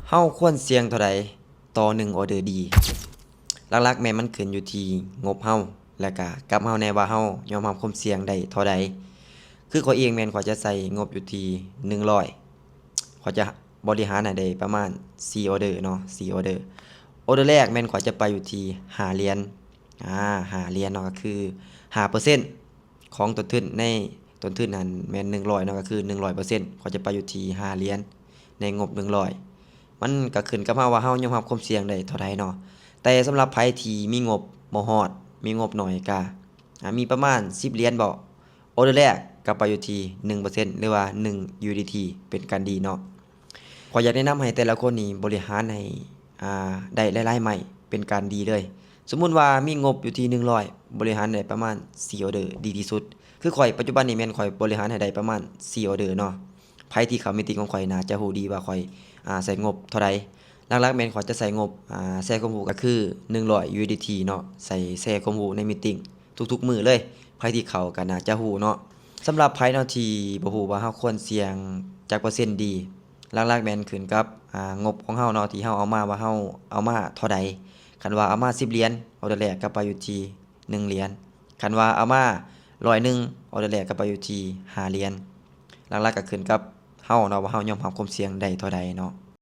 เฮาควรเสี่ยงเท่าใดต่อ1ออเดอร์ดีหลักๆแม่นมันขึ้นอยู่ที่งบเฮาแล้วก็กับเฮาแน่ว่าเฮายอมรับความเสี่ยงได้เท่าใดคือข้อยเองแม่นข้อยจะใส่งบอยู่ที่100ข้อยจะบริหารให้ได้ประมาณ4ออเดอร์เนาะ4ออเดอร์ออเดอร์แรกแม่นข้อยจะไปอยู่ที่5เหรียญ5เหรียญเนาะก็คือ5%ของต้นทุนในต้นทุนนั้นแม่น100เนาะก็คือ100%ข้อยจะไปอยู่ที่5เหรียญในงบ100 มันก็ขึ้นกับเฮาว่าเฮายอมรับความเสี่ยงได้เท่าใดเนาะแต่สำหรับไผที่มีงบบ่ฮอดมีงบน้อยก็มีประมาณ10เหรียญบ่ออเดอร์แรกก็ไปอยู่ที่1%หรือว่า1 USDT เป็นการดีเนาะข้อยอยากแนะนำให้แต่ละคนนี่บริหารให้ได้หลายๆไม้เป็นการดีเลยสมมุติว่ามีงบอยู่ที่100บริหารได้ประมาณ4ออเดอร์ดีที่สุดคือข้อยปัจจุบันนี้แม่นข้อยบริหารให้ได้ประมาณ4ออเดอร์เนาะไผที่เข้ามีตติของข้อยน่าจะรู้ดีว่าข้อย ใส่งบเท่าใดหลักๆแม่นข้อยจะใส่งบแชร์ความรู้ก็คือ100 USDT เนาะใส่แชร์ความรู้ในมีตติงทุกๆมื้อเลยไผที่เข้าก็น่าจะรู้เนาะสำหรับไผเนาะที่บ่ฮู้ว่าเฮาควรเสี่ยงจักเปอร์เซ็นต์ดีหลักๆแม่นขึ้นกับงบของเฮาเนาะที่เฮาเอามาว่าเฮาเอามาเท่าใดคันว่าเอามา10เหรียญออเดอร์แรกก็ไปอยู่ที่1เหรียญคันว่าเอามา100ออเดอร์แรกก็ไปอยู่ที่5เหรียญหลักๆก็ขึ้นกับเฮาเนาะว่าเฮายอมรับความเสี่ยงได้เท่าใดเนาะ